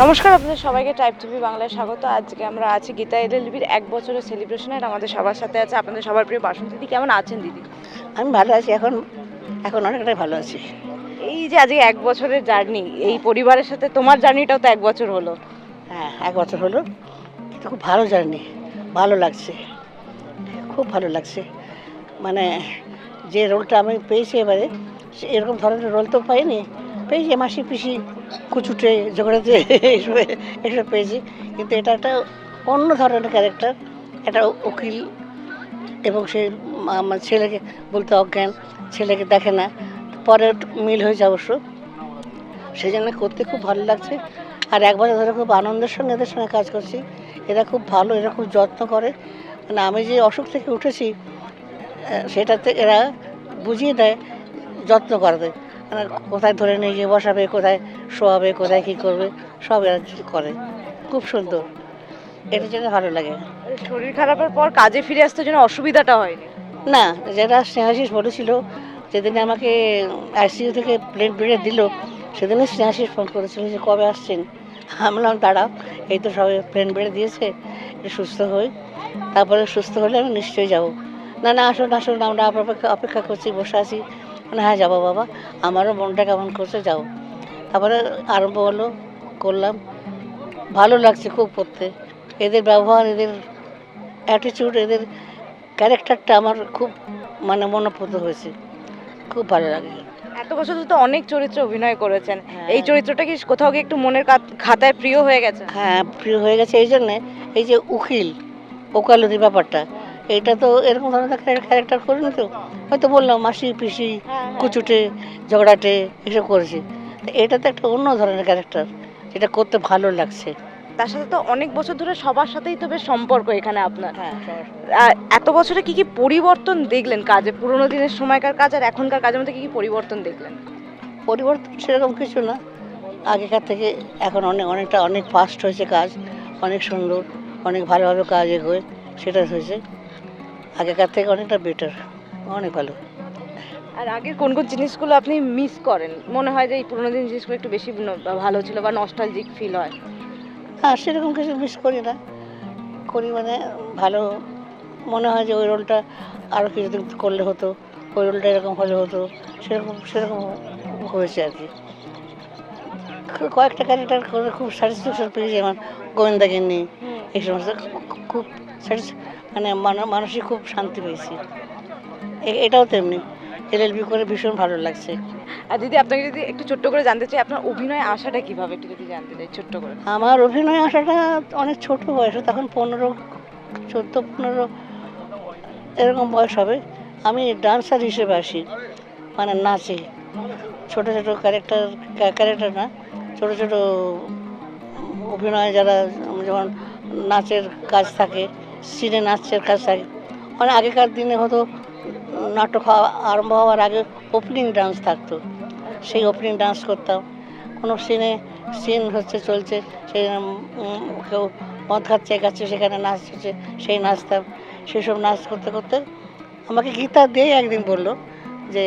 নমস্কার, আপনাদের সবাইকে টাইপ টিভি বাংলায় স্বাগত। আজকে আমরা আছি গীতা এলএলবির 1 বছরের সেলিব্রেশনের। আমাদের সবার সাথে আছে আপনাদের সবার প্রিয় বাসন্তী দিদি। কেমন আছেন দিদি? আমি ভালো আছি এখন। এখন অনেকটাই ভালো আছি। এই যে আজকে 1 বছরের জার্নি, এই পরিবারের সাথে তোমার জার্নিটাও তো 1 বছর হলো। হ্যাঁ, 1 বছর হলো, কিন্তু খুব ভালো জার্নি। ভালো লাগছে, খুব ভালো লাগছে। মানে যে রোলটা আমি পেয়েছি এবারে, এরকম ধরনের রোল তো পাইনি। পেয়েছি মাসি পিসি, কুচুটে ঝগড়াতে এইসব এইসব পেয়েছি। কিন্তু এটা একটা অন্য ধরনের ক্যারেক্টার। একটা উকিল, এবং সে আমার ছেলেকে বলতে অজ্ঞান, ছেলেকে দেখে না, পরে একটু মিল হয়েছে অবশ্য। সেই জন্য করতে খুব ভালো লাগছে। আর 1 বছর ধরে খুব আনন্দের সঙ্গে এদের সঙ্গে কাজ করছি। এরা খুব ভালো, এরা খুব যত্ন করে। মানে আমি যে অসুখ থেকে উঠেছি, সেটাতে এরা বুঝিয়ে দেয়, যত্ন করে দেয়। মানে কোথায় ধরে নিয়ে গিয়ে বসাবে, কোথায় শোয়াবে, কোথায় কী করবে, সব এরা করে। খুব সুন্দর, এটার জন্য ভালো লাগে। শরীর খারাপের পর কাজে ফিরে আসতে জন্য অসুবিধাটা হয়নি? না, যেটা স্নেহাশিস বলেছিল, যেদিন আমাকে আইসিইউ থেকে প্লেন বেড়ে দিল, সেদিনই স্নেহাশিস ফোন করেছিল যে কবে আসছেন। আমি বললাম দাঁড়াও, এই তো সবাই প্লেন বেড়ে দিয়েছে, একটু সুস্থ হই, তারপরে সুস্থ হলে আমি নিশ্চয়ই যাব। না না, আসুন আসুন, আমরা অপেক্ষা করছি, বসে আছি। মানে হ্যাঁ, যাবো বাবা, আমারও মনটা কেমন করছে, যাও। তারপরে আরম্ভ হলো, করলাম। ভালো লাগছে খুব করতে। এদের ব্যবহার, এদের অ্যাটিটিউড, এদের ক্যারেক্টারটা আমার খুব মানে মনোঃপুত হয়েছে। খুব ভালো লাগে। এত বছর তো অনেক চরিত্রে অভিনয় করেছেন। হ্যাঁ। এই চরিত্রটা কি কোথাও গিয়ে একটু মনের খাতায় প্রিয় হয়ে গেছে? হ্যাঁ, প্রিয় হয়ে গেছে এই জন্যে। এই যে উকিল, ওকালতি ব্যাপারটা, এটা তো এরকম ধরনের ক্যারেক্টার করিনি তো। হয়তো বললাম মাসি পিসি, কুচুটে ঝগড়াটে এসব করেছি। তো এটা তো একটা অন্য ধরনের ক্যারেক্টার, যেটা করতে ভালো লাগছে। তার সাথে তো অনেক বছর ধরে সবার সাথেই তো বেশ সম্পর্ক এখানে আপনার। হ্যাঁ, এত বছরে কি কি পরিবর্তন দেখলেন কাজে? পুরোনো দিনের সময়কার কাজ আর এখনকার কাজের মধ্যে কি কি পরিবর্তন দেখলেন? পরিবর্তন সেরকম কিছু না। আগেকার থেকে এখন অনেক ফাস্ট হয়েছে কাজ, অনেক সুন্দর, অনেক ভালোভাবে কাজ এগোয়, সেটা হয়েছে। আগেকার থেকে অনেকটা বেটার, অনেক ভালো। আর আগের কোন কোন জিনিসগুলো আপনি মিস করেন? মনে হয় যে এই পুরোনো দিনের জিনিসগুলো একটু বেশি ভালো ছিল বা নস্টালজিক ফিল হয়? হ্যাঁ, সেরকম কিছু মিস করি না। করি মানে ভালো মনে হয় যে ওই রোলটা আরও কিছুদিন করলে হতো, ওই রোলটা এরকম হলে হতো, সেরকম সেরকম হয়েছে আর কি। কয়েকটা ক্যারেক্টার করে খুব স্যাটিসফ্যাকশন পেয়েছি আমার, গোয়েন্দাগিন্নি, এই সমস্ত খুব মানে মানসিক খুব শান্তি পেয়েছি। এটাও তেমনি, এলএলবি করে ভীষণ ভালো লাগছে। আর দিদি, আপনাকে যদি একটু ছোট্ট করে জানতে চাই, আপনার অভিনয় আশাটা কিভাবে, একটু যদি জানতে চাই ছোট্ট করে। আমার অভিনয় আসাটা অনেক ছোট বয়স, তখন 14 এরকম বয়স হবে। আমি ডান্সার হিসেবে আসি, মানে নাচে, ছোটো ছোটো ক্যারেক্টার না, ছোটো ছোটো অভিনয়, যারা যেমন নাচের কাজ থাকে, সিনে নাচের কাজ থাকে। মানে আগেকার দিনে হতো, নাটক আরম্ভ হওয়ার আগে ওপেনিং ডান্স থাকতো, সেই ওপেনিং ডান্স করতাম। কোনো সিন হচ্ছে, চলছে, সেই কেউ মদ খাচ্ছে, সেখানে নাচ হচ্ছে, সেই নাচতাম। সেসব নাচ করতে করতে আমাকে গীতা দিয়ে একদিন বললো যে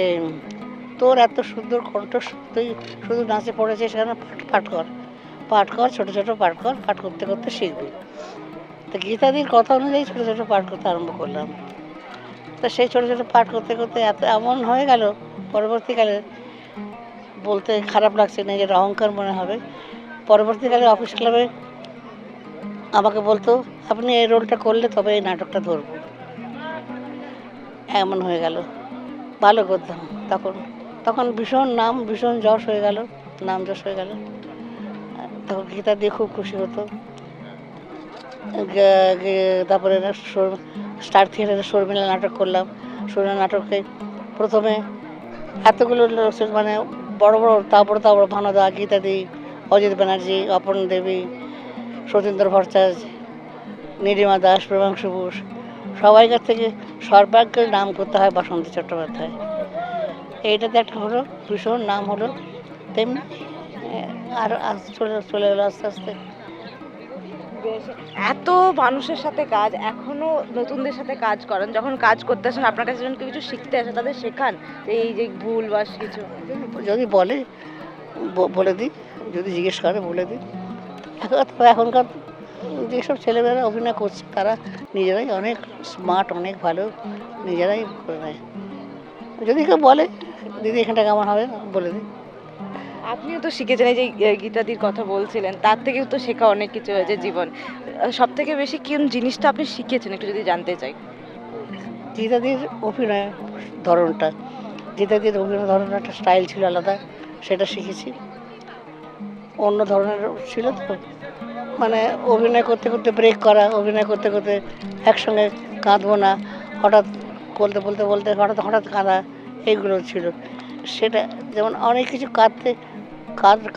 তোর এত সুন্দর কণ্ঠ, তুই শুধু নাচে পড়েছিস, সেখানে পাঠ কর, ছোটো ছোটো পাঠ করতে করতে শিখবি। তো গীতাদির কথা অনুযায়ী ছোটো ছোটো পাঠ করতে আরম্ভ করলাম। তো সেই ছোটো ছোটো পাঠ করতে করতে এমন হয়ে গেল, পরবর্তীকালে বলতে খারাপ লাগছে, নিজের অহংকার মনে হবে, পরবর্তীকালে অফিস ক্লাবে আমাকে বলতো আপনি এই রোলটা করলে তবে এই নাটকটা ধরবো। এমন হয়ে গেল, ভালো করতাম তখন। তখন ভীষণ যশ হয়ে গেল, যশ হয়ে গেল। তখন গীতা দিয়ে খুব খুশি হতো। তারপরে স্টার থিয়েটারে শর্মিলা নাটক করলাম। শর্মিলা নাটকে প্রথমে এতগুলো মানে বড় বড় তাবড় ভানুদা, গীতাদি, অজিত ব্যানার্জি, অপর্ণা দেবী, সতীন্দ্র ভট্টাচার্য, নীলিমা দাস, প্রেমাংশু বোস, সবাইকার থেকে সর্বাগ্রে নাম করতে হয় বাসন্তী চট্টোপাধ্যায়। এইটাতে একটা হলো, ভীষণ নাম হলো। তেমনি আর চলে গেলো আস্তে আস্তে। এত মানুষের সাথে কাজ, এখনো নতুনদের সাথে কাজ করেন, যখন কাজ করতে আসেন আপনার কাছে যখন কিছু শিখতে আসে, তাদের শেখান এই যে ভুল বা কিছু? যদি বলে বলে দিই, যদি জিজ্ঞেস করে বলে দিই, এখনকার যেসব ছেলেমেয়েরা অভিনয় করছে তারা নিজেরাই অনেক স্মার্ট, অনেক ভালো, নিজেরাই করে নেয়। যদি কেউ বলে দিদি এখানটা কেমন হবে, বলে দিই। আপনিও তো শিখেছেন, এই যে গীতাদির কথা বলছিলেন, তার থেকেও তো শেখা অনেক কিছু হয়েছে জীবন। সব থেকে বেশি কোন জিনিসটা আপনি শিখেছেন একটু যদি জানতে চাই? গীতাদির অভিনয় ধরনটা, গীতাদির অভিনয় ধরনের একটা স্টাইল ছিল আলাদা, সেটা শিখেছি। অন্য ধরনের ছিল তো, মানে অভিনয় করতে করতে ব্রেক করা, অভিনয় করতে করতে একসঙ্গে কাঁদবো না, হঠাৎ বলতে বলতে বলতে হঠাৎ হঠাৎ কাঁদা, এইগুলো ছিল। সেটা যেমন অনেক কিছু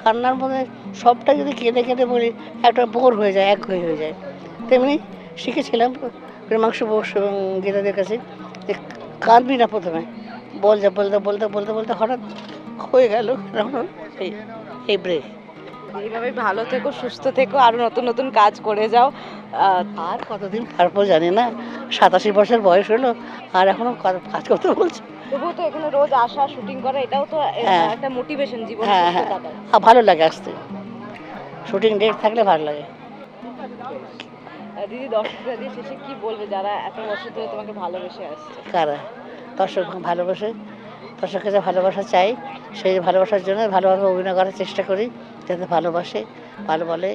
কান্নার মধ্যে সবটা যদি কেঁদে কেঁদে বলি একটা বোর হয়ে যায়, একঘেয়ে হয়ে যায়। তেমনি শিখেছিলাম প্রেমাংশু বোস এবং গীতাদের কাছে যে কাঁদবি না প্রথমে, বলতে বলতে বলতে বলতে বলতে হঠাৎ হয়ে গেল, তখন এই এই ব্রেক। এইভাবে ভালো থেকো, সুস্থ থেকো, আরো নতুন নতুন কাজ করে যাও। আর কতদিন পারবো জানি না, 87 বছর বয়স হলো আর এখনো কাজ করতে বলছে। তবুও তো এখানে রোজ আসা, শুটিং করা, এটাও তো হ্যাঁ। একটা মোটিভেশন জীবনে হ্যাঁ সুস্থ হ্যাঁ, থাকার। আর ভালো লাগে আসতে, শুটিং ডেট থাকলে ভালো লাগে। দিদি, দর্শকরা দিয়ে শেষে কি বলবে যারা এত বছর ধরে তোমাকে ভালোবেসে আসছে? কারা দর্শক ভালোবাসে, দর্শকের কাছে ভালোবাসা চাই, সেই ভালোবাসার জন্য ভালোভাবে অভিনয় করার চেষ্টা করি, যাতে ভালোবাসে, ভালো বলে।